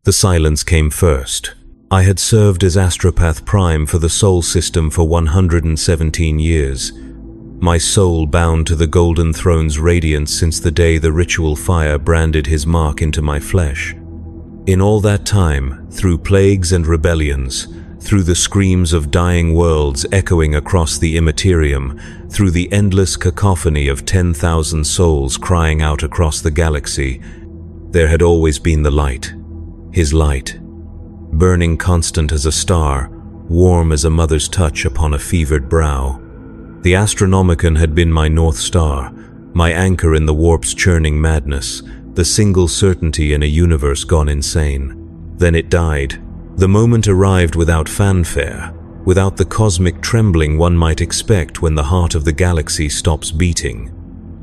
The silence came first. I had served as Astropath Prime for the Sol system for 117 years. My soul bound to the Golden Throne's radiance since the day the ritual fire branded his mark into my flesh. In all that time, through plagues and rebellions, through the screams of dying worlds echoing across the Imperium, through the endless cacophony of 10,000 souls crying out across the galaxy, there had always been the light. His light, burning constant as a star, warm as a mother's touch upon a fevered brow. The Astronomican had been my North Star, my anchor in the warp's churning madness, the single certainty in a universe gone insane. Then it died. The moment arrived without fanfare, without the cosmic trembling one might expect when the heart of the galaxy stops beating.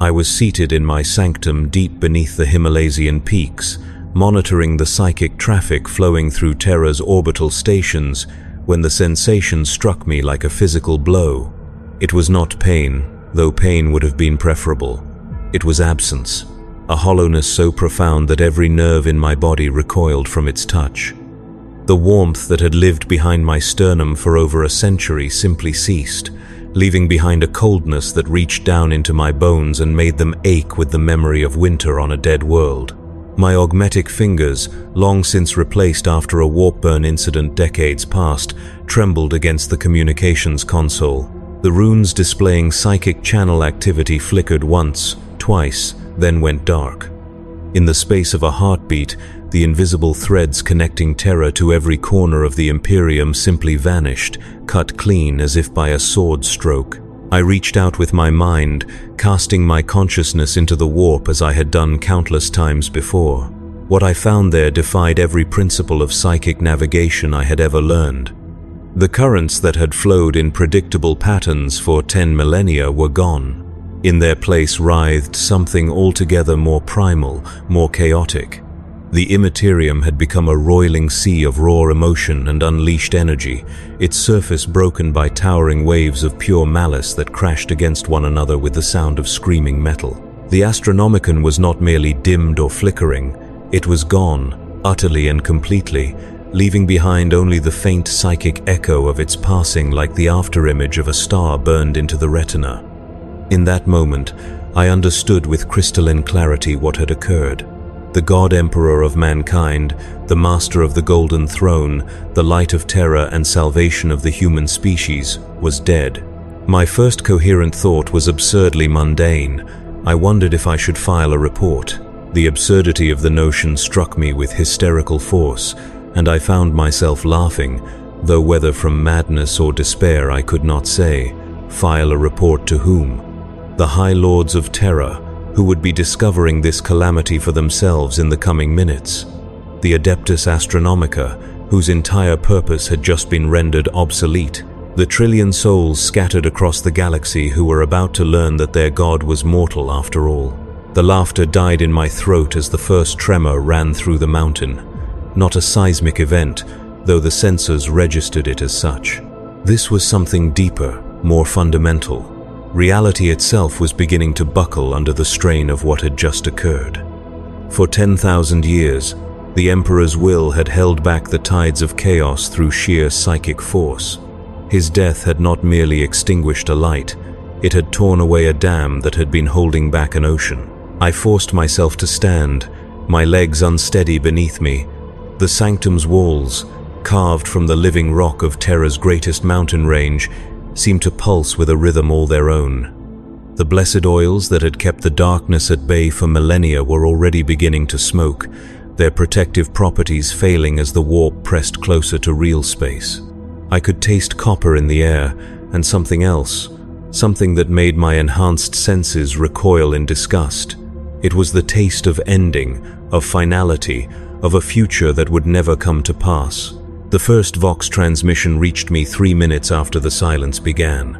I was seated in my sanctum deep beneath the Himalayan peaks, monitoring the psychic traffic flowing through Terra's orbital stations, when the sensation struck me like a physical blow. It was not pain, though pain would have been preferable. It was absence, a hollowness so profound that every nerve in my body recoiled from its touch. The warmth that had lived behind my sternum for over a century simply ceased, leaving behind a coldness that reached down into my bones and made them ache with the memory of winter on a dead world. My augmetic fingers, long since replaced after a warp burn incident decades past, trembled against the communications console. The runes displaying psychic channel activity flickered once, twice, then went dark. In the space of a heartbeat, the invisible threads connecting Terra to every corner of the Imperium simply vanished, cut clean as if by a sword stroke. I reached out with my mind, casting my consciousness into the warp as I had done countless times before. What I found there defied every principle of psychic navigation I had ever learned. The currents that had flowed in predictable patterns for 10 millennia were gone. In their place writhed something altogether more primal, more chaotic. The Imperium had become a roiling sea of raw emotion and unleashed energy, its surface broken by towering waves of pure malice that crashed against one another with the sound of screaming metal. The Astronomican was not merely dimmed or flickering, it was gone, utterly and completely, leaving behind only the faint psychic echo of its passing like the afterimage of a star burned into the retina. In that moment, I understood with crystalline clarity what had occurred. The God Emperor of mankind, the Master of the Golden Throne, the light of Terra and salvation of the human species, was dead. My first coherent thought was absurdly mundane. I wondered if I should file a report. The absurdity of the notion struck me with hysterical force, and I found myself laughing, though whether from madness or despair I could not say. File a report to whom? The High Lords of Terra, who would be discovering this calamity for themselves in the coming minutes. The Adeptus Astronomica, whose entire purpose had just been rendered obsolete. The trillion souls scattered across the galaxy who were about to learn that their god was mortal after all. The laughter died in my throat as the first tremor ran through the mountain. Not a seismic event, though the sensors registered it as such. This was something deeper, more fundamental. Reality itself was beginning to buckle under the strain of what had just occurred. For 10,000 years, the Emperor's will had held back the tides of chaos through sheer psychic force. His death had not merely extinguished a light, it had torn away a dam that had been holding back an ocean. I forced myself to stand, my legs unsteady beneath me. The sanctum's walls, carved from the living rock of Terra's greatest mountain range, seemed to pulse with a rhythm all their own. The blessed oils that had kept the darkness at bay for millennia were already beginning to smoke, their protective properties failing as the warp pressed closer to real space. I could taste copper in the air, and something else, something that made my enhanced senses recoil in disgust. It was the taste of ending, of finality, of a future that would never come to pass. The first Vox transmission reached me 3 minutes after the silence began.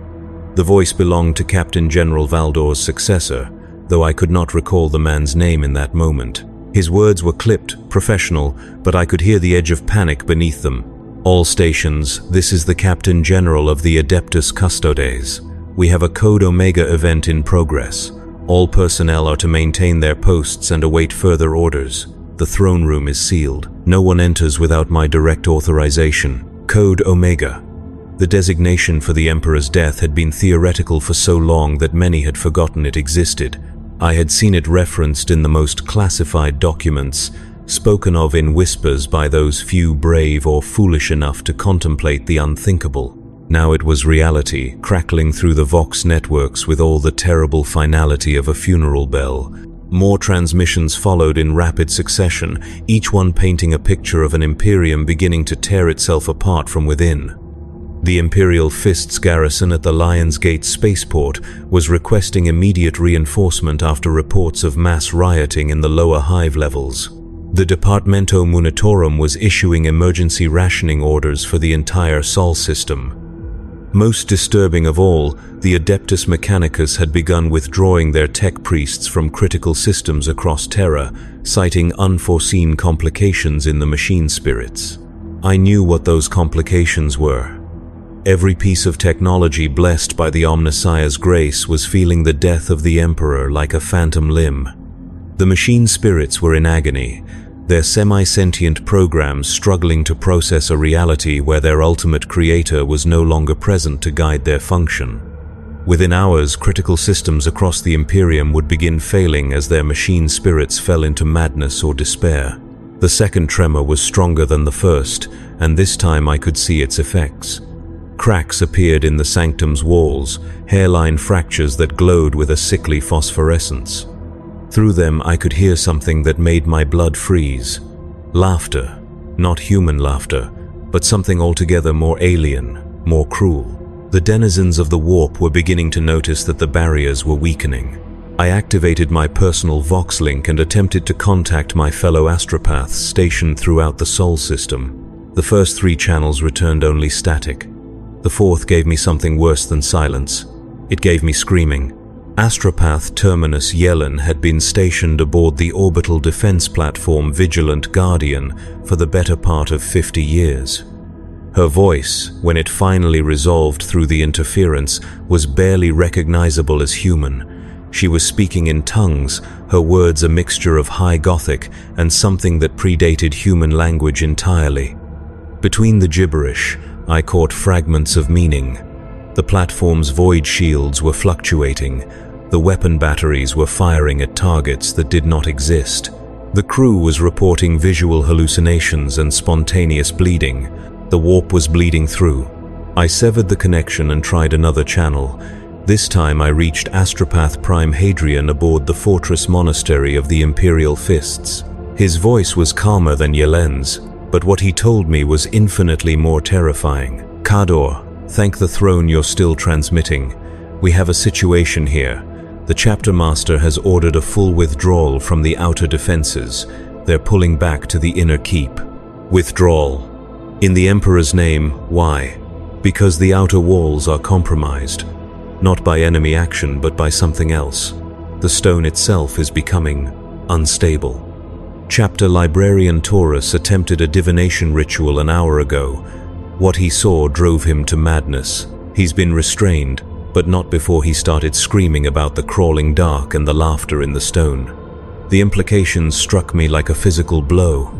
The voice belonged to Captain General Valdor's successor, though I could not recall the man's name in that moment. His words were clipped, professional, but I could hear the edge of panic beneath them. All stations, this is the Captain General of the Adeptus Custodes. We have a Code Omega event in progress. All personnel are to maintain their posts and await further orders. The throne room is sealed. No one enters without my direct authorization. Code Omega. The designation for the Emperor's death had been theoretical for so long that many had forgotten it existed. I had seen it referenced in the most classified documents, spoken of in whispers by those few brave or foolish enough to contemplate the unthinkable. Now it was reality, crackling through the Vox networks with all the terrible finality of a funeral bell. More transmissions followed in rapid succession, each one painting a picture of an Imperium beginning to tear itself apart from within. The Imperial Fists garrison at the Lion's Gate spaceport was requesting immediate reinforcement after reports of mass rioting in the lower hive levels. The Departamento Munitorum was issuing emergency rationing orders for the entire Sol system. Most disturbing of all, the Adeptus Mechanicus had begun withdrawing their tech priests from critical systems across Terra, citing unforeseen complications in the machine spirits. I knew what those complications were. Every piece of technology blessed by the Omnissiah's grace was feeling the death of the Emperor like a phantom limb. The machine spirits were in agony, their semi-sentient programs struggling to process a reality where their ultimate creator was no longer present to guide their function. Within hours, critical systems across the Imperium would begin failing as their machine spirits fell into madness or despair. The second tremor was stronger than the first, and this time I could see its effects. Cracks appeared in the sanctum's walls, hairline fractures that glowed with a sickly phosphorescence. Through them I could hear something that made my blood freeze. Laughter. Not human laughter, but something altogether more alien, more cruel. The denizens of the warp were beginning to notice that the barriers were weakening. I activated my personal Vox link and attempted to contact my fellow astropaths stationed throughout the Sol system. The first 3 channels returned only static. The fourth gave me something worse than silence. It gave me screaming. Astropath Terminus Yellen had been stationed aboard the orbital defense platform Vigilant Guardian for the better part of 50 years. Her voice, when it finally resolved through the interference, was barely recognizable as human. She was speaking in tongues, her words a mixture of High Gothic and something that predated human language entirely. Between the gibberish, I caught fragments of meaning. The platform's void shields were fluctuating. The weapon batteries were firing at targets that did not exist. The crew was reporting visual hallucinations and spontaneous bleeding. The warp was bleeding through. I severed the connection and tried another channel. This time I reached Astropath Prime Hadrian aboard the Fortress Monastery of the Imperial Fists. His voice was calmer than Yelen's, but what he told me was infinitely more terrifying. Kador, thank the throne you're still transmitting. We have a situation here. The chapter master has ordered a full withdrawal from the outer defenses. They're pulling back to the inner keep. Withdrawal. In the Emperor's name, why? Because the outer walls are compromised. Not by enemy action, but by something else. The stone itself is becoming unstable. Chapter Librarian Taurus attempted a divination ritual an hour ago. What he saw drove him to madness. He's been restrained, but not before he started screaming about the crawling dark and the laughter in the stone. The implications struck me like a physical blow.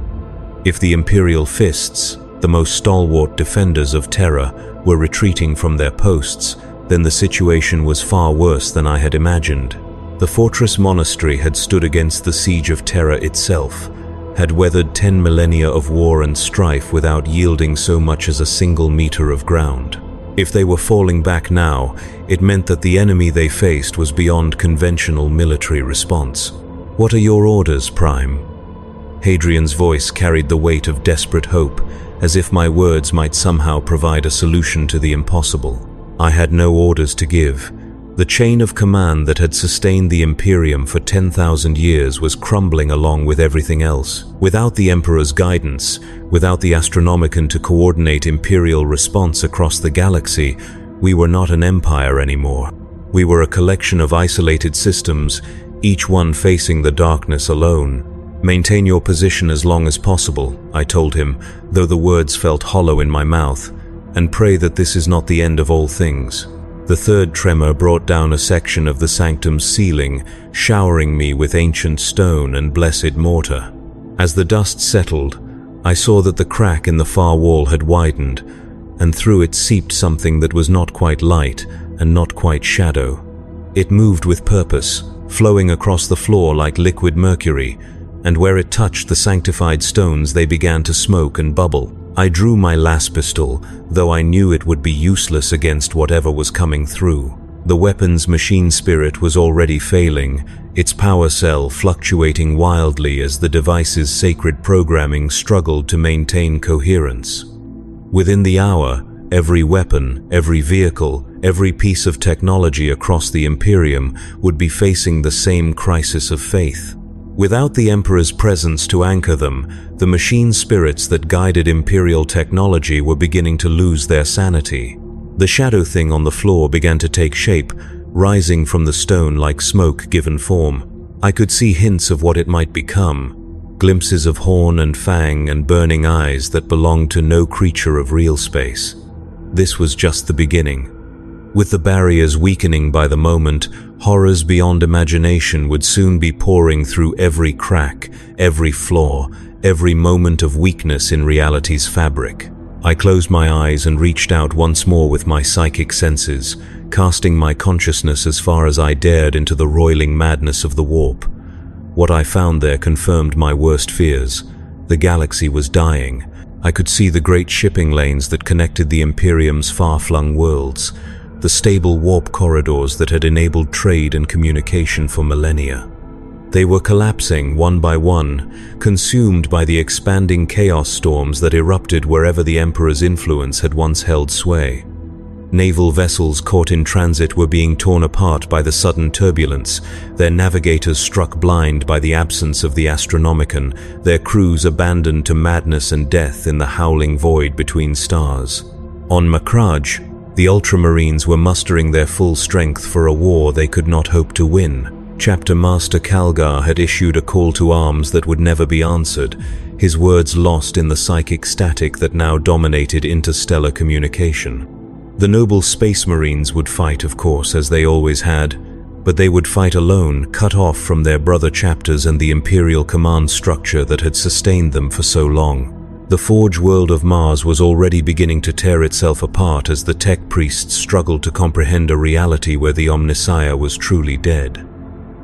If the Imperial Fists, the most stalwart defenders of Terra, were retreating from their posts, then the situation was far worse than I had imagined. The Fortress Monastery had stood against the siege of Terra itself, had weathered 10 millennia of war and strife without yielding so much as a single meter of ground. If they were falling back now, it meant that the enemy they faced was beyond conventional military response. What are your orders, Prime? Hadrian's voice carried the weight of desperate hope, as if my words might somehow provide a solution to the impossible. I had no orders to give. The chain of command that had sustained the Imperium for 10,000 years was crumbling along with everything else. Without the Emperor's guidance, without the Astronomican to coordinate Imperial response across the galaxy, we were not an empire anymore. We were a collection of isolated systems, each one facing the darkness alone. Maintain your position as long as possible, I told him, though the words felt hollow in my mouth, and pray that this is not the end of all things. The third tremor brought down a section of the sanctum's ceiling, showering me with ancient stone and blessed mortar. As the dust settled, I saw that the crack in the far wall had widened, and through it seeped something that was not quite light and not quite shadow. It moved with purpose, flowing across the floor like liquid mercury, and where it touched the sanctified stones they began to smoke and bubble. I drew my las pistol, though I knew it would be useless against whatever was coming through. The weapon's machine spirit was already failing, its power cell fluctuating wildly as the device's sacred programming struggled to maintain coherence. Within the hour, every weapon, every vehicle, every piece of technology across the Imperium would be facing the same crisis of faith. Without the Emperor's presence to anchor them, the machine spirits that guided Imperial technology were beginning to lose their sanity. The shadow thing on the floor began to take shape, rising from the stone like smoke given form. I could see hints of what it might become, glimpses of horn and fang and burning eyes that belonged to no creature of real space. This was just the beginning. With the barriers weakening by the moment, horrors beyond imagination would soon be pouring through every crack, every flaw, every moment of weakness in reality's fabric. I closed my eyes and reached out once more with my psychic senses, casting my consciousness as far as I dared into the roiling madness of the warp. What I found there confirmed my worst fears. The galaxy was dying. I could see the great shipping lanes that connected the Imperium's far-flung worlds, the stable warp corridors that had enabled trade and communication for millennia. They were collapsing one by one, consumed by the expanding chaos storms that erupted wherever the Emperor's influence had once held sway. Naval vessels caught in transit were being torn apart by the sudden turbulence, their navigators struck blind by the absence of the Astronomican, their crews abandoned to madness and death in the howling void between stars. On Makraj, the Ultramarines were mustering their full strength for a war they could not hope to win. Chapter Master Kalgar had issued a call to arms that would never be answered, his words lost in the psychic static that now dominated interstellar communication. The noble Space Marines would fight, of course, as they always had, but they would fight alone, cut off from their brother chapters and the Imperial command structure that had sustained them for so long. The Forge world of Mars was already beginning to tear itself apart as the tech priests struggled to comprehend a reality where the Omnissiah was truly dead.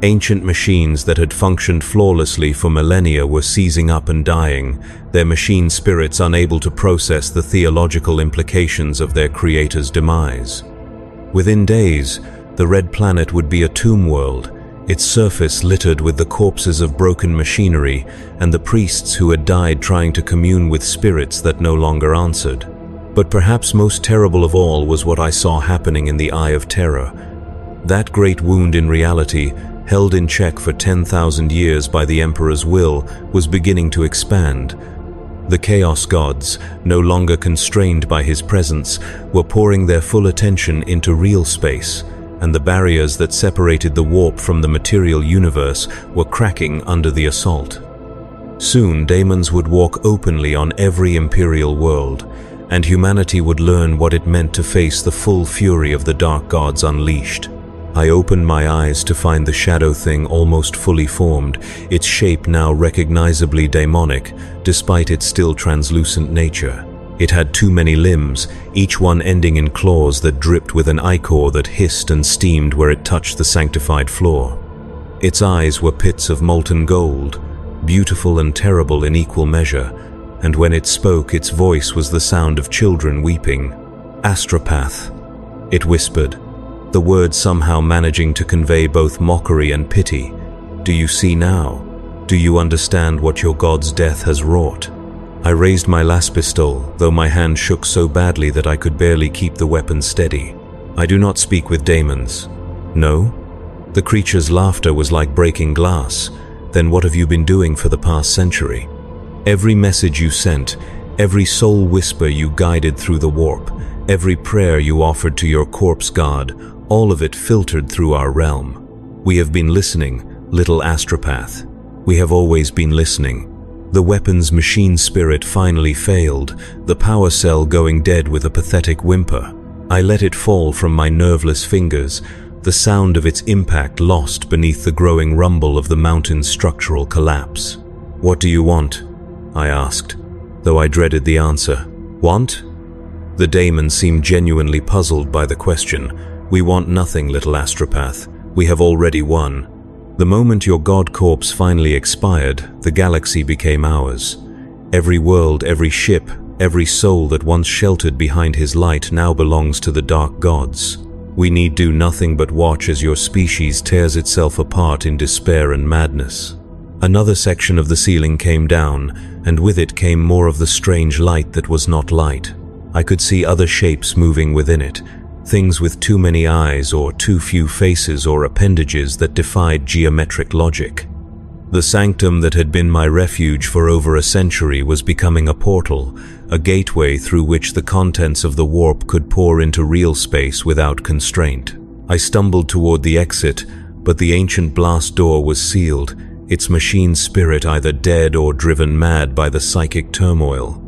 Ancient machines that had functioned flawlessly for millennia were seizing up and dying, their machine spirits unable to process the theological implications of their creator's demise. Within days, the Red Planet would be a tomb world, its surface littered with the corpses of broken machinery and the priests who had died trying to commune with spirits that no longer answered. But perhaps most terrible of all was what I saw happening in the Eye of Terra. That great wound in reality, held in check for 10,000 years by the Emperor's will, was beginning to expand. The Chaos Gods, no longer constrained by his presence, were pouring their full attention into real space, and the barriers that separated the warp from the material universe were cracking under the assault. Soon, daemons would walk openly on every Imperial world, and humanity would learn what it meant to face the full fury of the Dark Gods unleashed. I opened my eyes to find the shadow thing almost fully formed, its shape now recognizably daemonic, despite its still translucent nature. It had too many limbs, each one ending in claws that dripped with an ichor that hissed and steamed where it touched the sanctified floor. Its eyes were pits of molten gold, beautiful and terrible in equal measure, and when it spoke, its voice was the sound of children weeping. "Astropath," it whispered, the words somehow managing to convey both mockery and pity. "Do you see now? Do you understand what your god's death has wrought?" I raised my las pistol, though my hand shook so badly that I could barely keep the weapon steady. "I do not speak with daemons." "No?" The creature's laughter was like breaking glass. "Then what have you been doing for the past century?" "Every message you sent, every soul whisper you guided through the warp, every prayer you offered to your corpse god, all of it filtered through our realm. We have been listening, little astropath. We have always been listening." The weapon's machine spirit finally failed, the power cell going dead with a pathetic whimper. I let it fall from my nerveless fingers, the sound of its impact lost beneath the growing rumble of the mountain's structural collapse. "What do you want?" I asked, though I dreaded the answer. "Want?" The daemon seemed genuinely puzzled by the question. "We want nothing, little astropath. We have already won. The moment your god corpse finally expired, the galaxy became ours. Every world, every ship, every soul that once sheltered behind his light now belongs to the dark gods. We need do nothing but watch as your species tears itself apart in despair and madness." Another section of the ceiling came down, and with it came more of the strange light that was not light. I could see other shapes moving within it, things with too many eyes or too few faces or appendages that defied geometric logic. The sanctum that had been my refuge for over a century was becoming a portal, a gateway through which the contents of the warp could pour into real space without constraint. I stumbled toward the exit, but the ancient blast door was sealed, its machine spirit either dead or driven mad by the psychic turmoil.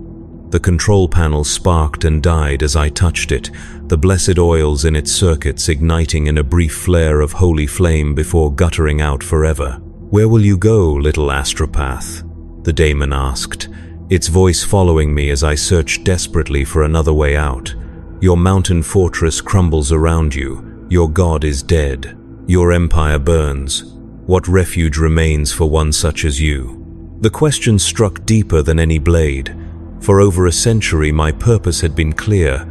The control panel sparked and died as I touched it, the blessed oils in its circuits igniting in a brief flare of holy flame before guttering out forever. "Where will you go, little astropath?" the daemon asked, its voice following me as I searched desperately for another way out. "Your mountain fortress crumbles around you. Your god is dead. Your empire burns. What refuge remains for one such as you?" The question struck deeper than any blade. For over a century my purpose had been clear.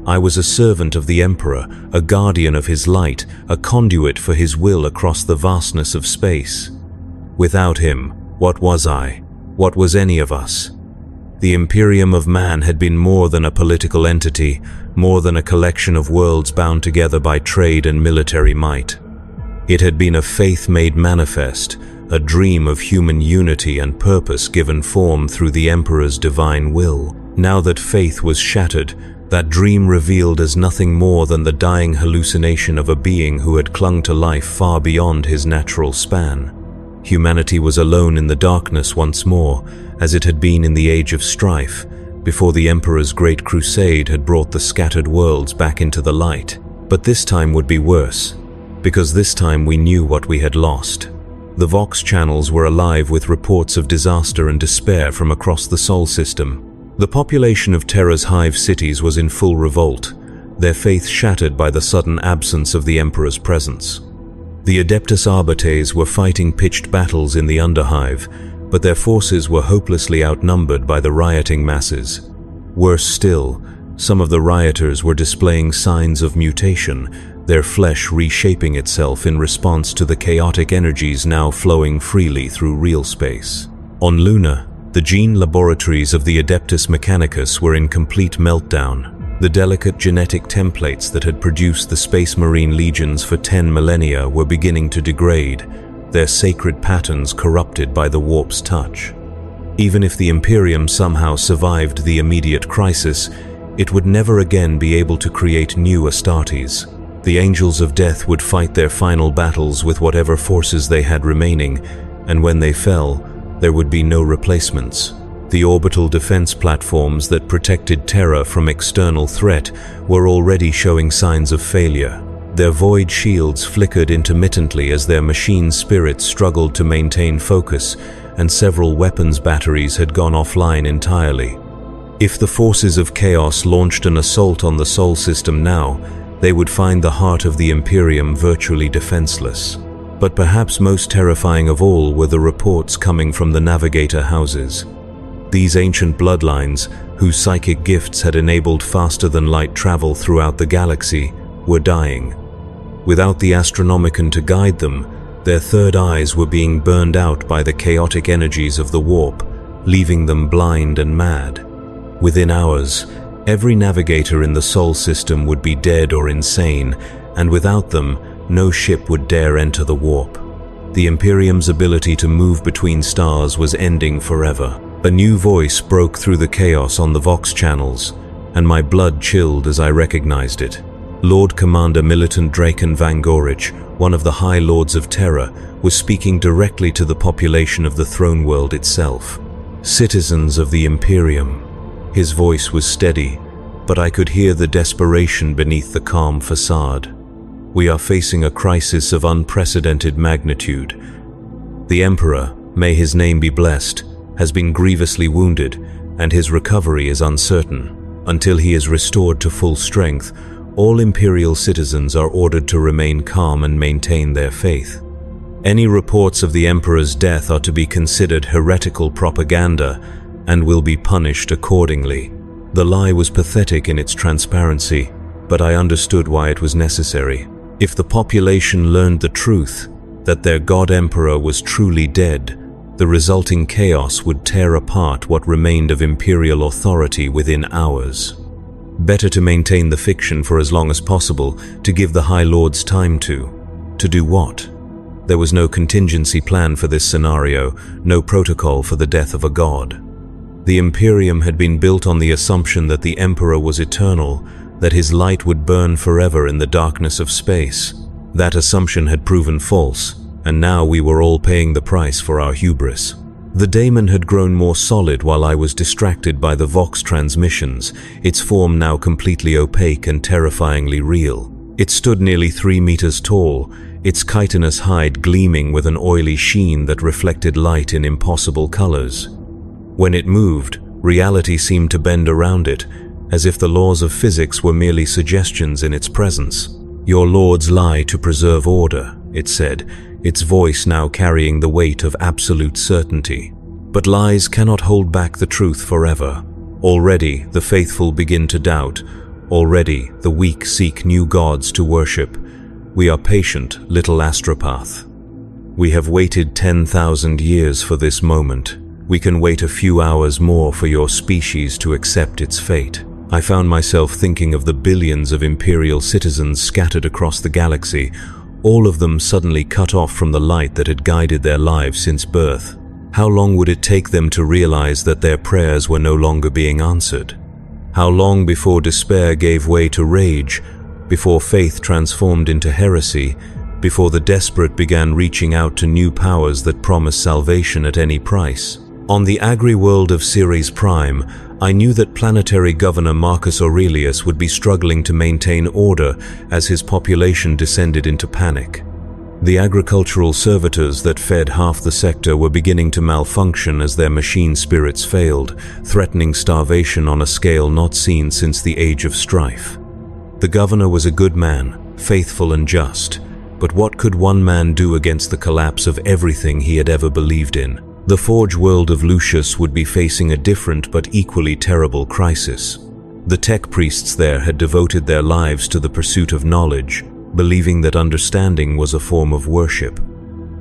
I was a servant of the Emperor, a guardian of his light, a conduit for his will across the vastness of space. Without him, what was I? What was any of us? The Imperium of man had been more than a political entity, more than a collection of worlds bound together by trade and military might. It had been a faith made manifest, a dream of human unity and purpose given form through the Emperor's divine will. Now that faith was shattered, that dream revealed as nothing more than the dying hallucination of a being who had clung to life far beyond his natural span. Humanity was alone in the darkness once more, as it had been in the Age of Strife, before the Emperor's great crusade had brought the scattered worlds back into the light. But this time would be worse, because this time we knew what we had lost. The Vox channels were alive with reports of disaster and despair from across the Sol system. The population of Terra's hive cities was in full revolt, their faith shattered by the sudden absence of the Emperor's presence. The Adeptus Arbites were fighting pitched battles in the Underhive, but their forces were hopelessly outnumbered by the rioting masses. Worse still, some of the rioters were displaying signs of mutation, their flesh reshaping itself in response to the chaotic energies now flowing freely through real space. On Luna, the gene laboratories of the Adeptus Mechanicus were in complete meltdown. The delicate genetic templates that had produced the Space Marine legions for 10 millennia were beginning to degrade, their sacred patterns corrupted by the warp's touch. Even if the Imperium somehow survived the immediate crisis, it would never again be able to create new Astartes. The Angels of Death would fight their final battles with whatever forces they had remaining, and when they fell, there would be no replacements. The orbital defense platforms that protected Terra from external threat were already showing signs of failure. Their void shields flickered intermittently as their machine spirits struggled to maintain focus, and several weapons batteries had gone offline entirely. If the forces of chaos launched an assault on the Sol system now, they would find the heart of the Imperium virtually defenseless. But perhaps most terrifying of all were the reports coming from the navigator houses. These ancient bloodlines, whose psychic gifts had enabled faster-than-light travel throughout the galaxy, were dying. Without the Astronomican to guide them, their third eyes were being burned out by the chaotic energies of the warp, leaving them blind and mad. Within hours, every navigator in the Sol system would be dead or insane, and without them, no ship would dare enter the warp. The Imperium's ability to move between stars was ending forever. A new voice broke through the chaos on the Vox channels, and my blood chilled as I recognized it. Lord Commander Militant Draken Vangorich, one of the High Lords of Terra, was speaking directly to the population of the throne world itself. Citizens of the Imperium. His voice was steady, but I could hear the desperation beneath the calm facade. We are facing a crisis of unprecedented magnitude. The Emperor, may his name be blessed, has been grievously wounded, and his recovery is uncertain. Until he is restored to full strength, all Imperial citizens are ordered to remain calm and maintain their faith. Any reports of the Emperor's death are to be considered heretical propaganda and will be punished accordingly. The lie was pathetic in its transparency, but I understood why it was necessary. If the population learned the truth, that their God Emperor was truly dead, the resulting chaos would tear apart what remained of Imperial authority within hours. Better to maintain the fiction for as long as possible, to give the High Lords time to do what? There was no contingency plan for this scenario, no protocol for the death of a god. The Imperium had been built on the assumption that the Emperor was eternal, that his light would burn forever in the darkness of space. That assumption had proven false, and now we were all paying the price for our hubris. The daemon had grown more solid while I was distracted by the Vox transmissions, its form now completely opaque and terrifyingly real. It stood nearly 3 meters tall, its chitinous hide gleaming with an oily sheen that reflected light in impossible colors. When it moved, reality seemed to bend around it, as if the laws of physics were merely suggestions in its presence. "Your lords lie to preserve order," it said, its voice now carrying the weight of absolute certainty. But lies cannot hold back the truth forever. Already the faithful begin to doubt. Already the weak seek new gods to worship. We are patient, little astropath. We have waited 10,000 years for this moment. We can wait a few hours more for your species to accept its fate. I found myself thinking of the billions of Imperial citizens scattered across the galaxy, all of them suddenly cut off from the light that had guided their lives since birth. How long would it take them to realize that their prayers were no longer being answered? How long before despair gave way to rage, before faith transformed into heresy, before the desperate began reaching out to new powers that promised salvation at any price? On the agri-world of Ceres Prime, I knew that planetary governor Marcus Aurelius would be struggling to maintain order as his population descended into panic. The agricultural servitors that fed half the sector were beginning to malfunction as their machine spirits failed, threatening starvation on a scale not seen since the Age of Strife. The governor was a good man, faithful and just, but what could one man do against the collapse of everything he had ever believed in? The Forge world of Lucius would be facing a different but equally terrible crisis. The tech priests there had devoted their lives to the pursuit of knowledge, believing that understanding was a form of worship.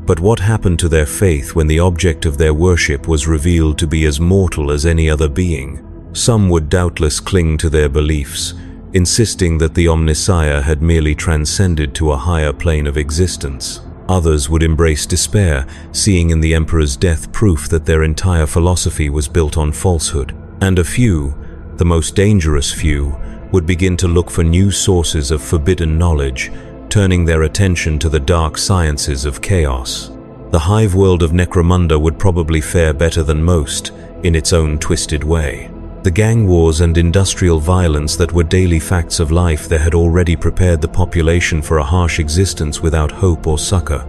But what happened to their faith when the object of their worship was revealed to be as mortal as any other being? Some would doubtless cling to their beliefs, insisting that the Omnissiah had merely transcended to a higher plane of existence. Others would embrace despair, seeing in the Emperor's death proof that their entire philosophy was built on falsehood. And a few, the most dangerous few, would begin to look for new sources of forbidden knowledge, turning their attention to the dark sciences of chaos. The hive world of Necromunda would probably fare better than most, in its own twisted way. The gang wars and industrial violence that were daily facts of life there had already prepared the population for a harsh existence without hope or succor.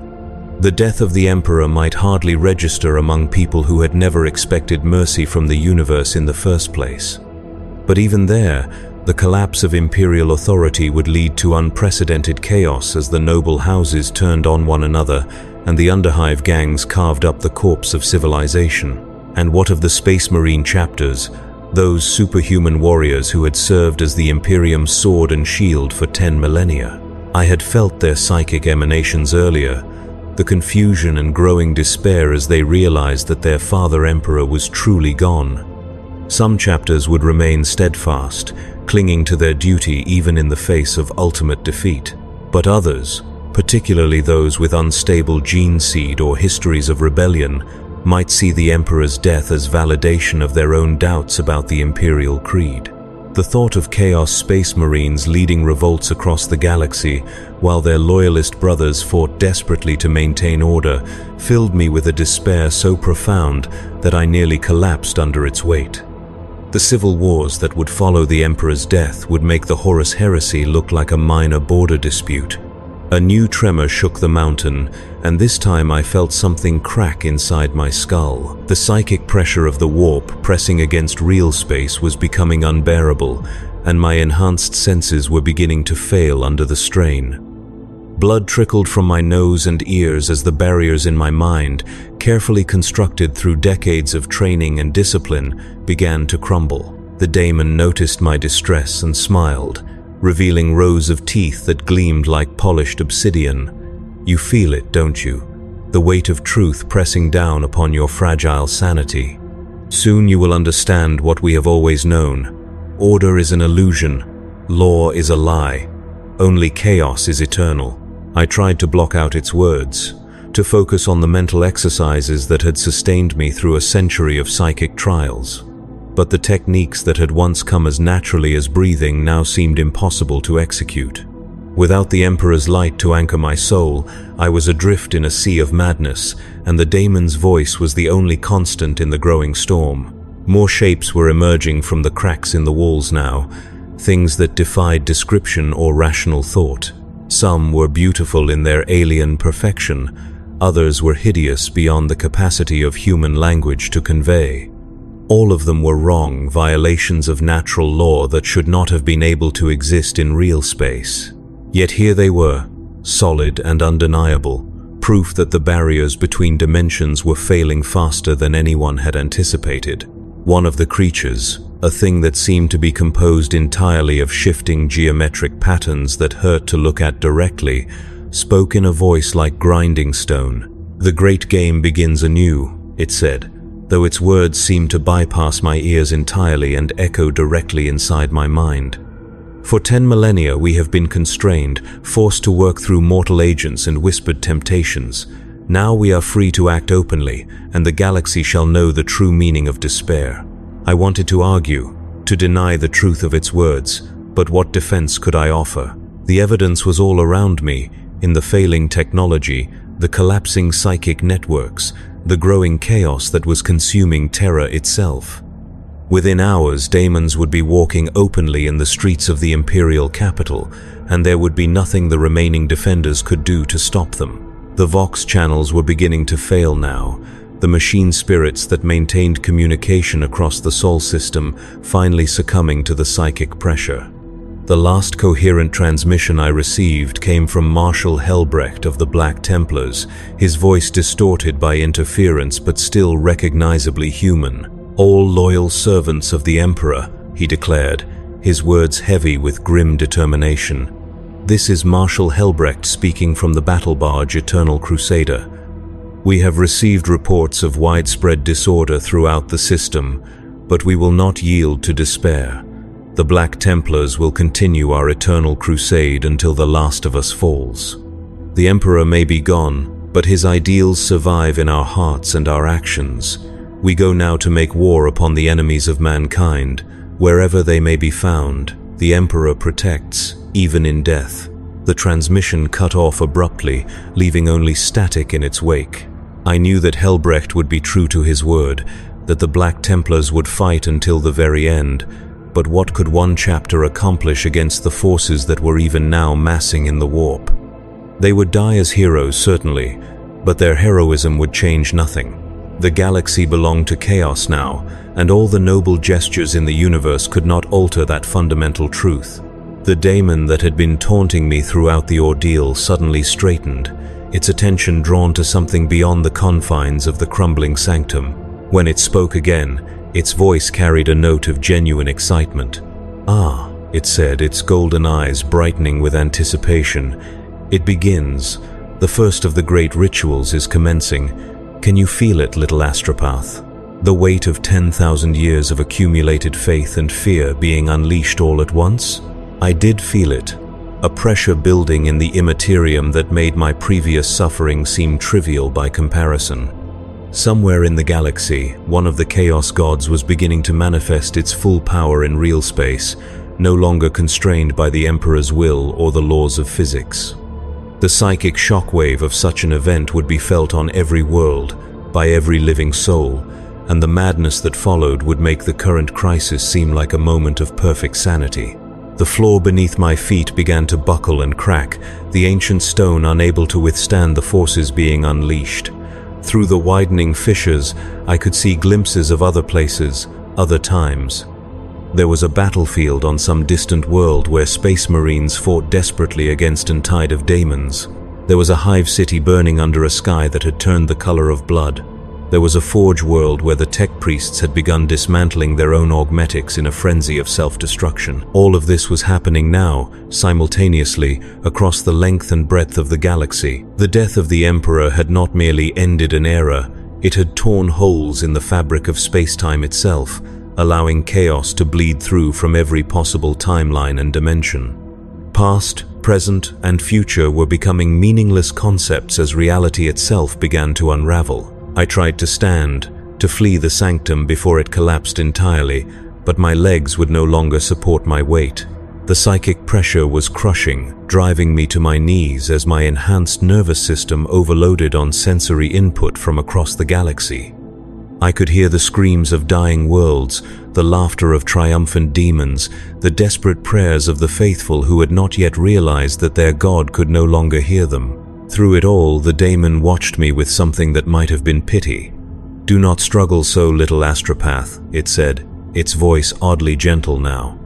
The death of the Emperor might hardly register among people who had never expected mercy from the universe in the first place. But even there, the collapse of Imperial authority would lead to unprecedented chaos as the noble houses turned on one another and the Underhive gangs carved up the corpse of civilization. And what of the Space Marine chapters? Those superhuman warriors who had served as the Imperium's sword and shield for 10 millennia. I had felt their psychic emanations earlier, the confusion and growing despair as they realized that their father Emperor was truly gone. Some chapters would remain steadfast, clinging to their duty even in the face of ultimate defeat. But others, particularly those with unstable gene seed or histories of rebellion, might see the Emperor's death as validation of their own doubts about the Imperial creed. The thought of Chaos Space Marines leading revolts across the galaxy while their loyalist brothers fought desperately to maintain order filled me with a despair so profound that I nearly collapsed under its weight. The civil wars that would follow the Emperor's death would make the Horus Heresy look like a minor border dispute. A new tremor shook the mountain, and this time I felt something crack inside my skull. The psychic pressure of the warp pressing against real space was becoming unbearable, and my enhanced senses were beginning to fail under the strain. Blood trickled from my nose and ears as the barriers in my mind, carefully constructed through decades of training and discipline, began to crumble. The daemon noticed my distress and smiled, revealing rows of teeth that gleamed like polished obsidian. "You feel it, don't you? The weight of truth pressing down upon your fragile sanity. Soon you will understand what we have always known. Order is an illusion. Law is a lie. Only chaos is eternal." I tried to block out its words, to focus on the mental exercises that had sustained me through a century of psychic trials. But the techniques that had once come as naturally as breathing now seemed impossible to execute. Without the Emperor's light to anchor my soul, I was adrift in a sea of madness, and the daemon's voice was the only constant in the growing storm. More shapes were emerging from the cracks in the walls now, things that defied description or rational thought. Some were beautiful in their alien perfection, others were hideous beyond the capacity of human language to convey. All of them were wrong, violations of natural law that should not have been able to exist in real space. Yet here they were, solid and undeniable, proof that the barriers between dimensions were failing faster than anyone had anticipated. One of the creatures, a thing that seemed to be composed entirely of shifting geometric patterns that hurt to look at directly, spoke in a voice like grinding stone. "The great game begins anew," it said, though its words seemed to bypass my ears entirely and echo directly inside my mind. "For 10 millennia we have been constrained, forced to work through mortal agents and whispered temptations. Now we are free to act openly, and the galaxy shall know the true meaning of despair." I wanted to argue, to deny the truth of its words, but what defense could I offer? The evidence was all around me, in the failing technology, the collapsing psychic networks, the growing chaos that was consuming Terra itself. Within hours, daemons would be walking openly in the streets of the Imperial capital, and there would be nothing the remaining defenders could do to stop them. The Vox channels were beginning to fail now, the machine spirits that maintained communication across the Sol system finally succumbing to the psychic pressure. The last coherent transmission I received came from Marshal Helbrecht of the Black Templars, his voice distorted by interference but still recognizably human. "All loyal servants of the Emperor," he declared, his words heavy with grim determination. "This is Marshal Helbrecht speaking from the battle barge Eternal Crusader. We have received reports of widespread disorder throughout the system, but we will not yield to despair. The Black Templars will continue our eternal crusade until the last of us falls. The Emperor may be gone, but his ideals survive in our hearts and our actions. We go now to make war upon the enemies of mankind. Wherever they may be found, the Emperor protects, even in death." The transmission cut off abruptly, leaving only static in its wake. I knew that Helbrecht would be true to his word, that the Black Templars would fight until the very end, but what could one chapter accomplish against the forces that were even now massing in the warp? They would die as heroes, certainly, but their heroism would change nothing. The galaxy belonged to chaos now, and all the noble gestures in the universe could not alter that fundamental truth. The daemon that had been taunting me throughout the ordeal suddenly straightened, its attention drawn to something beyond the confines of the crumbling sanctum. When it spoke again, its voice carried a note of genuine excitement. "Ah," it said, its golden eyes brightening with anticipation. "It begins. The first of the great rituals is commencing. Can you feel it, little astropath? The weight of 10,000 years of accumulated faith and fear being unleashed all at once?" I did feel it, a pressure building in the immaterium that made my previous suffering seem trivial by comparison. Somewhere in the galaxy, one of the Chaos Gods was beginning to manifest its full power in real space, no longer constrained by the Emperor's will or the laws of physics. The psychic shockwave of such an event would be felt on every world, by every living soul, and the madness that followed would make the current crisis seem like a moment of perfect sanity. The floor beneath my feet began to buckle and crack, the ancient stone unable to withstand the forces being unleashed. Through the widening fissures, I could see glimpses of other places, other times. There was a battlefield on some distant world where space marines fought desperately against a tide of daemons. There was a hive city burning under a sky that had turned the color of blood. There was a forge world where the tech priests had begun dismantling their own augmetics in a frenzy of self-destruction. All of this was happening now, simultaneously, across the length and breadth of the galaxy. The death of the Emperor had not merely ended an era, it had torn holes in the fabric of space-time itself, allowing chaos to bleed through from every possible timeline and dimension. Past, present, and future were becoming meaningless concepts as reality itself began to unravel. I tried to stand, to flee the sanctum before it collapsed entirely, but my legs would no longer support my weight. The psychic pressure was crushing, driving me to my knees as my enhanced nervous system overloaded on sensory input from across the galaxy. I could hear the screams of dying worlds, the laughter of triumphant demons, the desperate prayers of the faithful who had not yet realized that their God could no longer hear them. Through it all, the daemon watched me with something that might have been pity. "Do not struggle so, little astropath," it said, its voice oddly gentle now.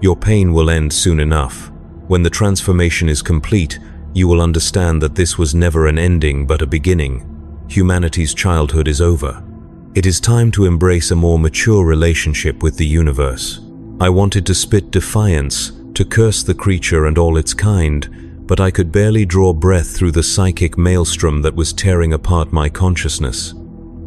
"Your pain will end soon enough. When the transformation is complete, you will understand that this was never an ending but a beginning. Humanity's childhood is over. It is time to embrace a more mature relationship with the universe." I wanted to spit defiance, to curse the creature and all its kind, but I could barely draw breath through the psychic maelstrom that was tearing apart my consciousness.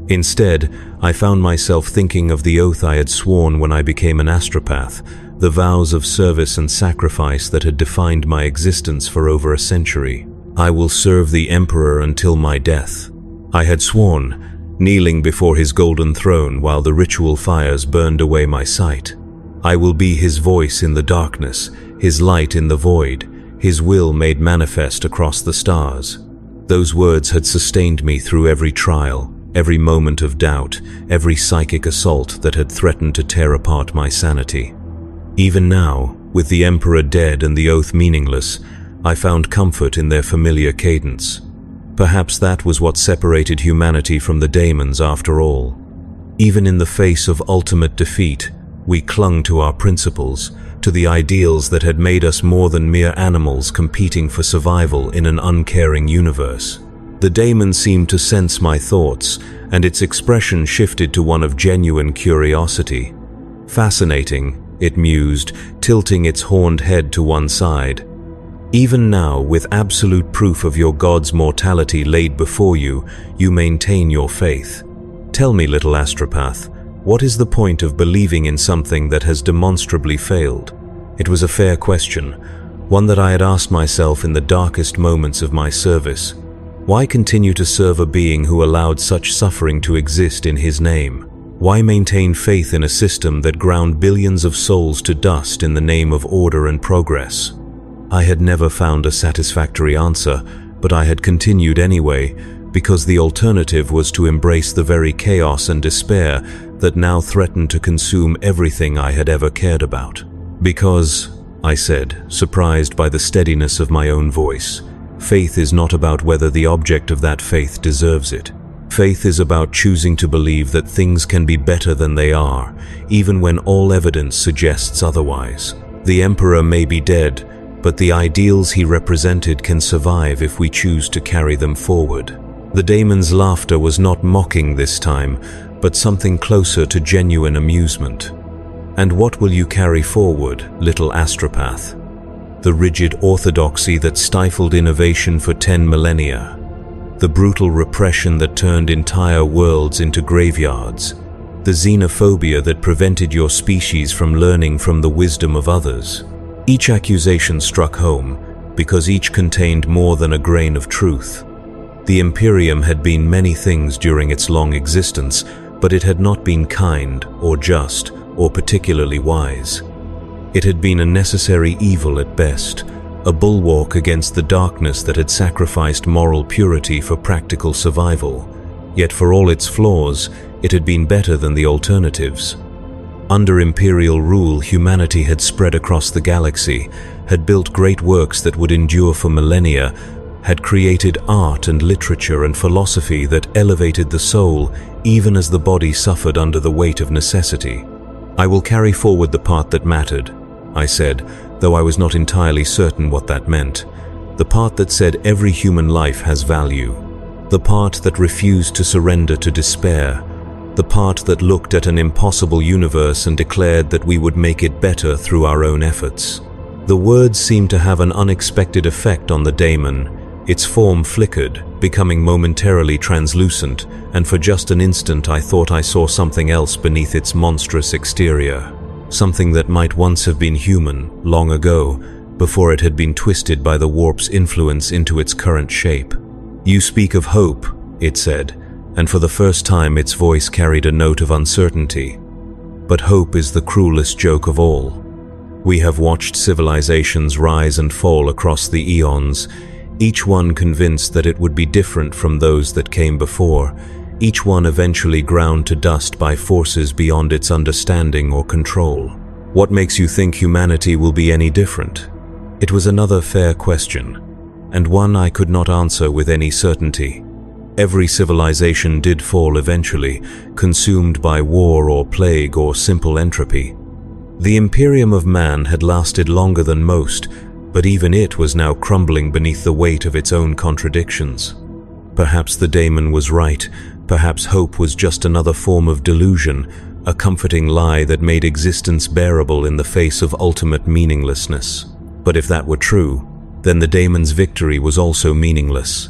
Instead, I found myself thinking of the oath I had sworn when I became an astropath, the vows of service and sacrifice that had defined my existence for over a century. "I will serve the Emperor until my death," I had sworn, kneeling before his golden throne while the ritual fires burned away my sight. "I will be his voice in the darkness, his light in the void, his will made manifest across the stars." Those words had sustained me through every trial, every moment of doubt, every psychic assault that had threatened to tear apart my sanity. Even now, with the Emperor dead and the oath meaningless, I found comfort in their familiar cadence. Perhaps that was what separated humanity from the daemons after all. Even in the face of ultimate defeat, we clung to our principles, to the ideals that had made us more than mere animals competing for survival in an uncaring universe. The daemon seemed to sense my thoughts, and its expression shifted to one of genuine curiosity. "Fascinating," it mused, tilting its horned head to one side. "Even now, with absolute proof of your God's mortality laid before you, you maintain your faith. Tell me, little astropath, what is the point of believing in something that has demonstrably failed?" It was a fair question, one that I had asked myself in the darkest moments of my service. Why continue to serve a being who allowed such suffering to exist in his name? Why maintain faith in a system that ground billions of souls to dust in the name of order and progress? I had never found a satisfactory answer, but I had continued anyway, because the alternative was to embrace the very chaos and despair that now threatened to consume everything I had ever cared about. "Because," I said, surprised by the steadiness of my own voice, "faith is not about whether the object of that faith deserves it. Faith is about choosing to believe that things can be better than they are, even when all evidence suggests otherwise. The Emperor may be dead, but the ideals he represented can survive if we choose to carry them forward." The daemon's laughter was not mocking this time, but something closer to genuine amusement. "And what will you carry forward, little astropath? The rigid orthodoxy that stifled innovation for 10 millennia. The brutal repression that turned entire worlds into graveyards. The xenophobia that prevented your species from learning from the wisdom of others." Each accusation struck home, because each contained more than a grain of truth. The Imperium had been many things during its long existence, but it had not been kind, or just, or particularly wise. It had been a necessary evil at best, a bulwark against the darkness that had sacrificed moral purity for practical survival. Yet for all its flaws, it had been better than the alternatives. Under Imperial rule, humanity had spread across the galaxy, had built great works that would endure for millennia, had created art and literature and philosophy that elevated the soul even as the body suffered under the weight of necessity. "I will carry forward the part that mattered," I said, though I was not entirely certain what that meant. The part that said every human life has value. The part that refused to surrender to despair. The part that looked at an impossible universe and declared that we would make it better through our own efforts. The words seemed to have an unexpected effect on the daemon. Its form flickered, becoming momentarily translucent, and for just an instant I thought I saw something else beneath its monstrous exterior. Something that might once have been human, long ago, before it had been twisted by the warp's influence into its current shape. "You speak of hope," it said, and for the first time its voice carried a note of uncertainty. "But hope is the cruelest joke of all. We have watched civilizations rise and fall across the eons, each one convinced that it would be different from those that came before, each one eventually ground to dust by forces beyond its understanding or control. What makes you think humanity will be any different?" It was another fair question, and one I could not answer with any certainty. Every civilization did fall eventually, consumed by war or plague or simple entropy. The Imperium of man had lasted longer than most, but even it was now crumbling beneath the weight of its own contradictions. Perhaps the daemon was right, perhaps hope was just another form of delusion, a comforting lie that made existence bearable in the face of ultimate meaninglessness. But if that were true, then the daemon's victory was also meaningless.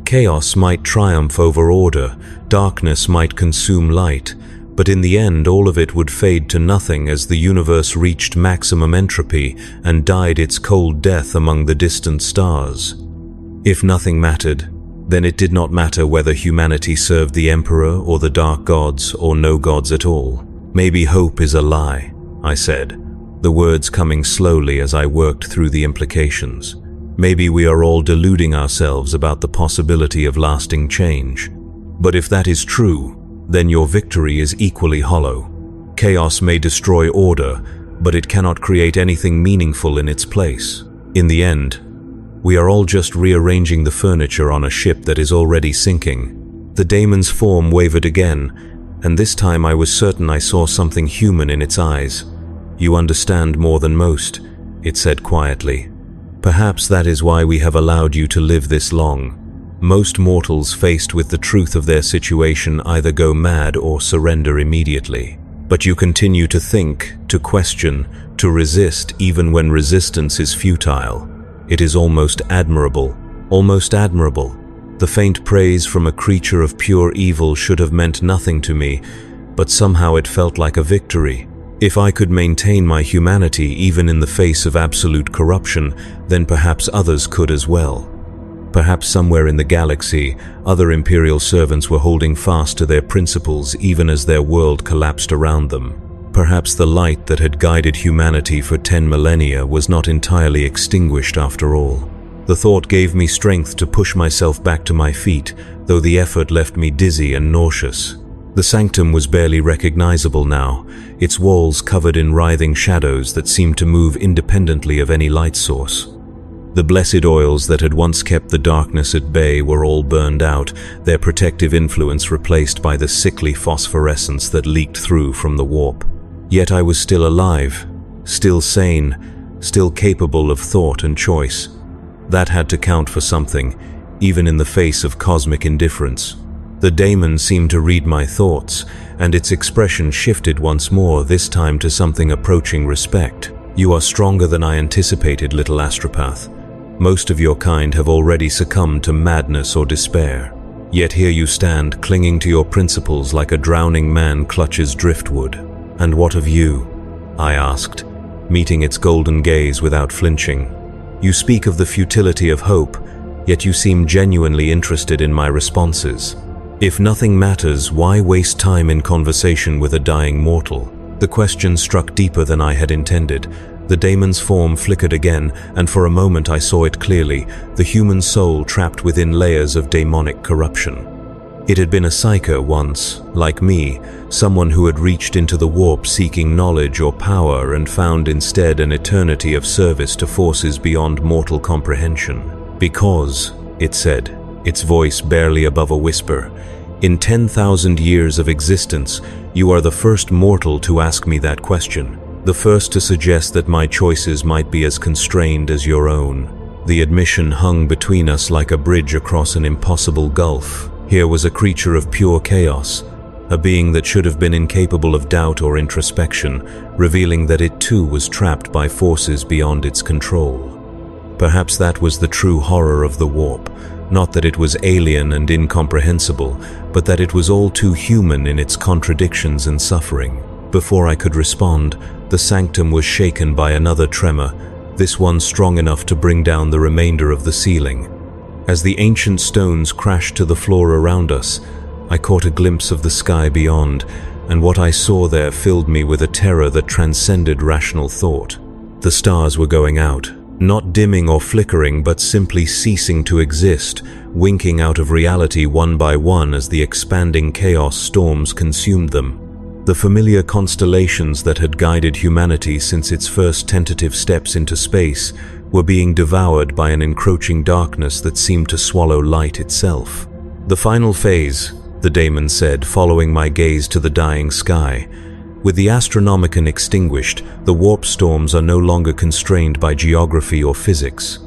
Chaos might triumph over order, darkness might consume light, but in the end all of it would fade to nothing as the universe reached maximum entropy and died its cold death among the distant stars. If nothing mattered, then it did not matter whether humanity served the Emperor or the dark gods or no gods at all. "Maybe hope is a lie," I said, the words coming slowly as I worked through the implications. "Maybe we are all deluding ourselves about the possibility of lasting change. But if that is true, then your victory is equally hollow. Chaos may destroy order, but it cannot create anything meaningful in its place. In the end, we are all just rearranging the furniture on a ship that is already sinking." The daemon's form wavered again, and this time I was certain I saw something human in its eyes. "You understand more than most," it said quietly. "Perhaps that is why we have allowed you to live this long. Most mortals faced with the truth of their situation either go mad or surrender immediately. But you continue to think, to question, to resist even when resistance is futile. It is almost admirable, almost admirable. The faint praise from a creature of pure evil should have meant nothing to me, but somehow it felt like a victory. If I could maintain my humanity even in the face of absolute corruption, then perhaps others could as well. Perhaps somewhere in the galaxy, other Imperial servants were holding fast to their principles even as their world collapsed around them. Perhaps the light that had guided humanity for 10 millennia was not entirely extinguished after all. The thought gave me strength to push myself back to my feet, though the effort left me dizzy and nauseous. The sanctum was barely recognizable now, its walls covered in writhing shadows that seemed to move independently of any light source. The blessed oils that had once kept the darkness at bay were all burned out, their protective influence replaced by the sickly phosphorescence that leaked through from the warp. Yet I was still alive, still sane, still capable of thought and choice. That had to count for something, even in the face of cosmic indifference. The daemon seemed to read my thoughts, and its expression shifted once more, this time to something approaching respect. "You are stronger than I anticipated, little astropath. Most of your kind have already succumbed to madness or despair. Yet here you stand, clinging to your principles like a drowning man clutches driftwood. And what of you?" I asked, meeting its golden gaze without flinching. "You speak of the futility of hope, yet you seem genuinely interested in my responses. If nothing matters, why waste time in conversation with a dying mortal?" The question struck deeper than I had intended. The daemon's form flickered again, and for a moment I saw it clearly, the human soul trapped within layers of daemonic corruption. It had been a psyker once, like me, someone who had reached into the warp seeking knowledge or power and found instead an eternity of service to forces beyond mortal comprehension. Because, it said, its voice barely above a whisper, in 10,000 years of existence, you are the first mortal to ask me that question, the first to suggest that my choices might be as constrained as your own. The admission hung between us like a bridge across an impossible gulf. Here was a creature of pure chaos, a being that should have been incapable of doubt or introspection, revealing that it too was trapped by forces beyond its control. Perhaps that was the true horror of the warp, not that it was alien and incomprehensible, but that it was all too human in its contradictions and suffering. Before I could respond, the sanctum was shaken by another tremor, this one strong enough to bring down the remainder of the ceiling. As the ancient stones crashed to the floor around us, I caught a glimpse of the sky beyond, and what I saw there filled me with a terror that transcended rational thought. The stars were going out, not dimming or flickering, but simply ceasing to exist, winking out of reality one by one as the expanding chaos storms consumed them. The familiar constellations that had guided humanity since its first tentative steps into space were being devoured by an encroaching darkness that seemed to swallow light itself. The final phase, the daemon said, following my gaze to the dying sky. With the Astronomican extinguished, the warp storms are no longer constrained by geography or physics.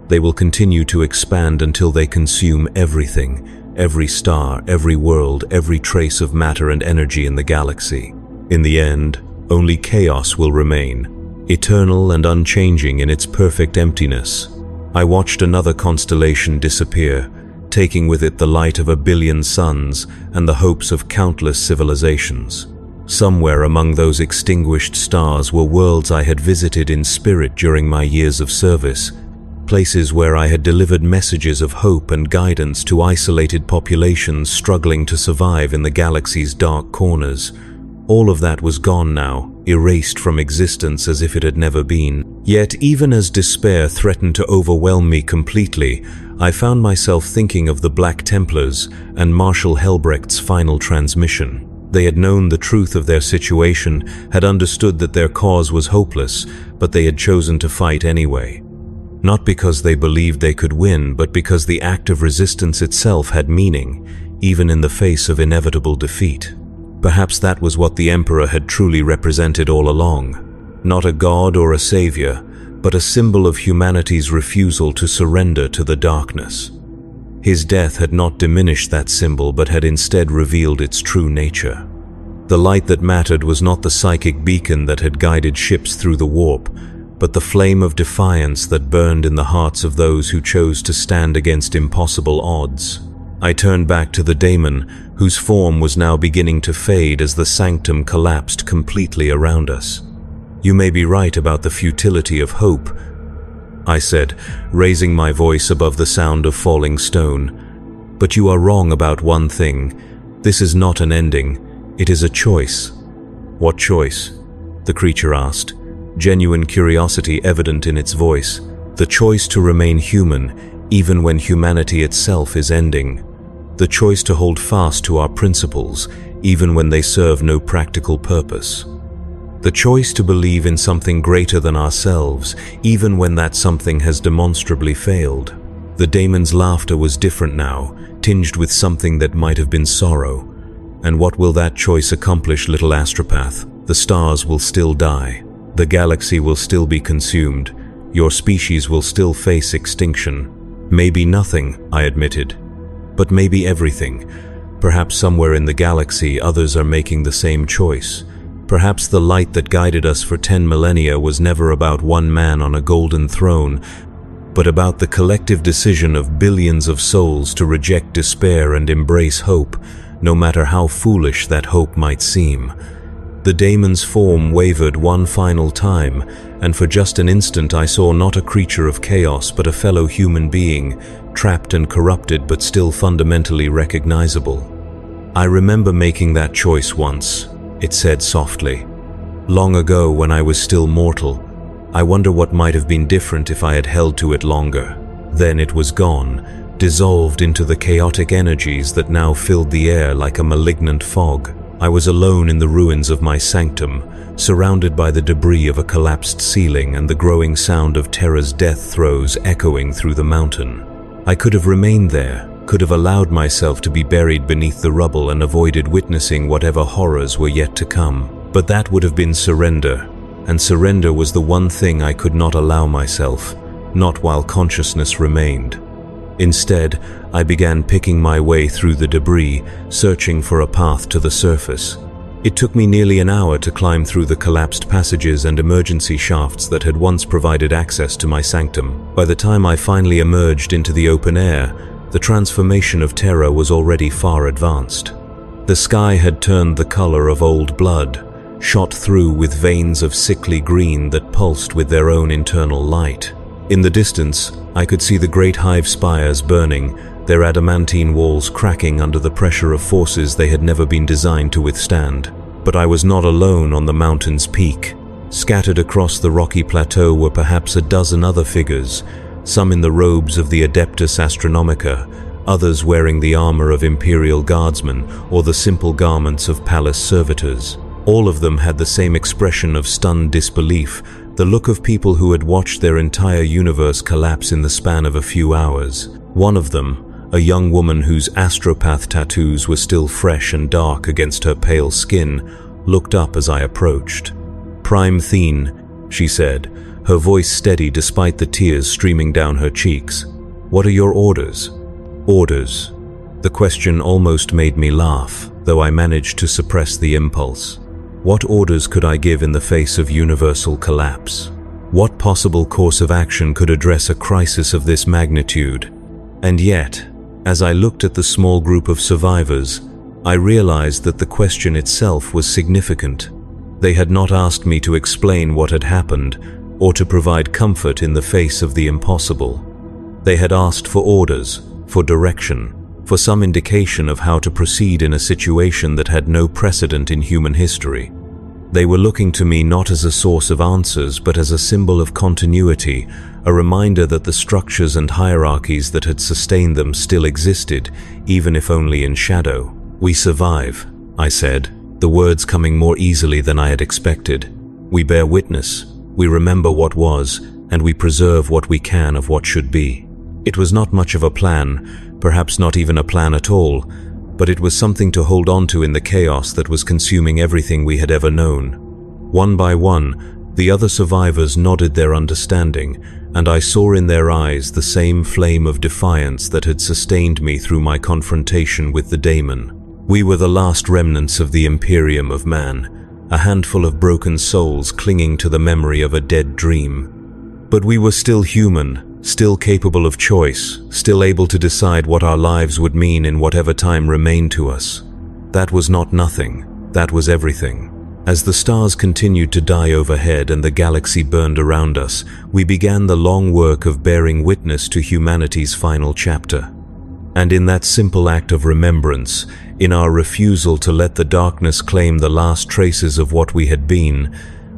They will continue to expand until they consume everything, every star, every world, every trace of matter and energy in the galaxy. In the end, only chaos will remain, eternal and unchanging in its perfect emptiness. I watched another constellation disappear, taking with it the light of 1 billion suns and the hopes of countless civilizations. Somewhere among those extinguished stars were worlds I had visited in spirit during my years of service, places where I had delivered messages of hope and guidance to isolated populations struggling to survive in the galaxy's dark corners. All of that was gone now, erased from existence as if it had never been. Yet even as despair threatened to overwhelm me completely, I found myself thinking of the Black Templars and Marshal Helbrecht's final transmission. They had known the truth of their situation, had understood that their cause was hopeless, but they had chosen to fight anyway. Not because they believed they could win, but because the act of resistance itself had meaning, even in the face of inevitable defeat. Perhaps that was what the Emperor had truly represented all along. Not a god or a savior, but a symbol of humanity's refusal to surrender to the darkness. His death had not diminished that symbol, but had instead revealed its true nature. The light that mattered was not the psychic beacon that had guided ships through the warp, but the flame of defiance that burned in the hearts of those who chose to stand against impossible odds. I turned back to the daemon, whose form was now beginning to fade as the sanctum collapsed completely around us. "You may be right about the futility of hope," I said, raising my voice above the sound of falling stone. "But you are wrong about one thing. This is not an ending. It is a choice." "What choice?" the creature asked, genuine curiosity evident in its voice. "The choice to remain human, even when humanity itself is ending. The choice to hold fast to our principles, even when they serve no practical purpose. The choice to believe in something greater than ourselves, even when that something has demonstrably failed." The daemon's laughter was different now, tinged with something that might have been sorrow. "And what will that choice accomplish, little astropath? The stars will still die. The galaxy will still be consumed. Your species will still face extinction. Maybe nothing," I admitted. "But maybe everything. Perhaps somewhere in the galaxy others are making the same choice. Perhaps the light that guided us for 10 millennia was never about one man on a golden throne, but about the collective decision of billions of souls to reject despair and embrace hope, no matter how foolish that hope might seem." The daemon's form wavered one final time, and for just an instant I saw not a creature of chaos but a fellow human being, trapped and corrupted but still fundamentally recognizable. "I remember making that choice once," it said softly. "Long ago when I was still mortal. I wonder what might have been different if I had held to it longer. Then it was gone, dissolved into the chaotic energies that now filled the air like a malignant fog. I was alone in the ruins of my sanctum, surrounded by the debris of a collapsed ceiling and the growing sound of Terra's death throes echoing through the mountain. I could have remained there, could have allowed myself to be buried beneath the rubble and avoided witnessing whatever horrors were yet to come. But that would have been surrender, and surrender was the one thing I could not allow myself, not while consciousness remained. Instead, I began picking my way through the debris, searching for a path to the surface. It took me nearly an hour to climb through the collapsed passages and emergency shafts that had once provided access to my sanctum. By the time I finally emerged into the open air, the transformation of Terra was already far advanced. The sky had turned the color of old blood, shot through with veins of sickly green that pulsed with their own internal light. In the distance, I could see the great hive spires burning, their adamantine walls cracking under the pressure of forces they had never been designed to withstand. But I was not alone on the mountain's peak. Scattered across the rocky plateau were perhaps a dozen other figures, some in the robes of the Adeptus Astronomica, others wearing the armor of Imperial guardsmen or the simple garments of palace servitors. All of them had the same expression of stunned disbelief, the look of people who had watched their entire universe collapse in the span of a few hours. One of them, a young woman whose astropath tattoos were still fresh and dark against her pale skin, looked up as I approached. "Prime Thene," she said, her voice steady despite the tears streaming down her cheeks. "What are your orders?" Orders. The question almost made me laugh, though I managed to suppress the impulse. What orders could I give in the face of universal collapse? What possible course of action could address a crisis of this magnitude? And yet, as I looked at the small group of survivors, I realized that the question itself was significant. They had not asked me to explain what had happened or to provide comfort in the face of the impossible. They had asked for orders, for direction, for some indication of how to proceed in a situation that had no precedent in human history. They were looking to me not as a source of answers, but as a symbol of continuity, a reminder that the structures and hierarchies that had sustained them still existed, even if only in shadow. "We survive," I said, the words coming more easily than I had expected. "We bear witness, we remember what was, and we preserve what we can of what should be." It was not much of a plan, perhaps not even a plan at all, but it was something to hold on to in the chaos that was consuming everything we had ever known. One by one, the other survivors nodded their understanding, and I saw in their eyes the same flame of defiance that had sustained me through my confrontation with the daemon. We were the last remnants of the Imperium of man, a handful of broken souls clinging to the memory of a dead dream. But we were still human, still capable of choice, still able to decide what our lives would mean in whatever time remained to us. That was not nothing, that was everything. As the stars continued to die overhead and the galaxy burned around us, we began the long work of bearing witness to humanity's final chapter. And in that simple act of remembrance, in our refusal to let the darkness claim the last traces of what we had been,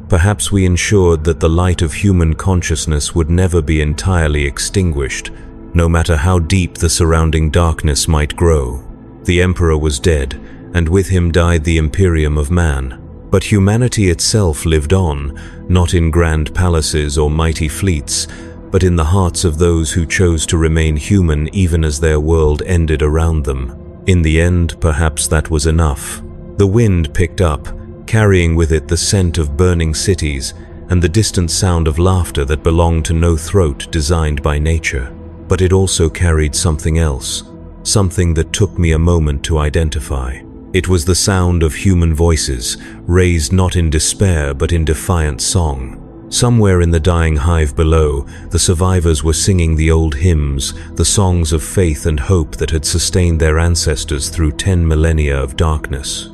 perhaps we ensured that the light of human consciousness would never be entirely extinguished, no matter how deep the surrounding darkness might grow. The Emperor was dead, and with him died the Imperium of man. But humanity itself lived on, not in grand palaces or mighty fleets, but in the hearts of those who chose to remain human even as their world ended around them. In the end, perhaps that was enough. The wind picked up, carrying with it the scent of burning cities and the distant sound of laughter that belonged to no throat designed by nature. But it also carried something else, something that took me a moment to identify. It was the sound of human voices, raised not in despair but in defiant song. Somewhere in the dying hive below, the survivors were singing the old hymns, the songs of faith and hope that had sustained their ancestors through 10 millennia of darkness.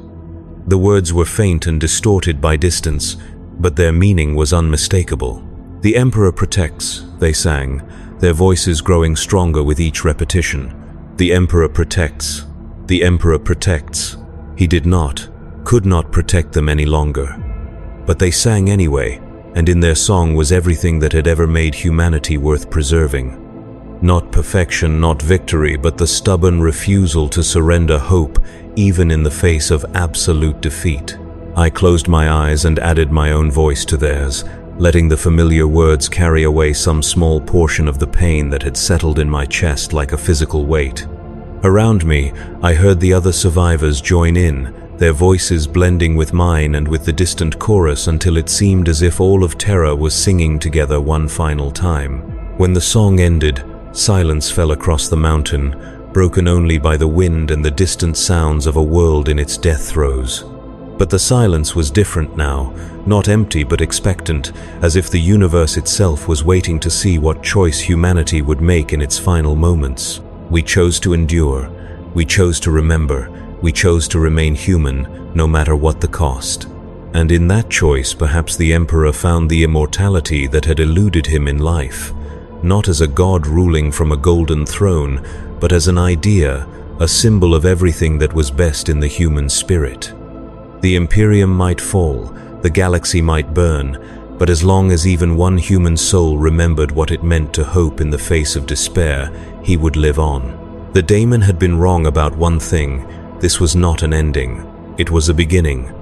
The words were faint and distorted by distance, but their meaning was unmistakable. "The Emperor protects," they sang, their voices growing stronger with each repetition. "The Emperor protects. The Emperor protects." He did not, could not protect them any longer. But they sang anyway, and in their song was everything that had ever made humanity worth preserving. Not perfection, not victory, but the stubborn refusal to surrender hope, even in the face of absolute defeat. I closed my eyes and added my own voice to theirs, letting the familiar words carry away some small portion of the pain that had settled in my chest like a physical weight. Around me, I heard the other survivors join in, their voices blending with mine and with the distant chorus until it seemed as if all of Terra was singing together one final time. When the song ended, silence fell across the mountain, broken only by the wind and the distant sounds of a world in its death throes. But the silence was different now, not empty but expectant, as if the universe itself was waiting to see what choice humanity would make in its final moments. We chose to endure, we chose to remember, we chose to remain human, no matter what the cost. And in that choice, perhaps the Emperor found the immortality that had eluded him in life, not as a god ruling from a golden throne, but as an idea, a symbol of everything that was best in the human spirit. The Imperium might fall, the galaxy might burn, but as long as even one human soul remembered what it meant to hope in the face of despair, he would live on. The daemon had been wrong about one thing: this was not an ending. It was a beginning.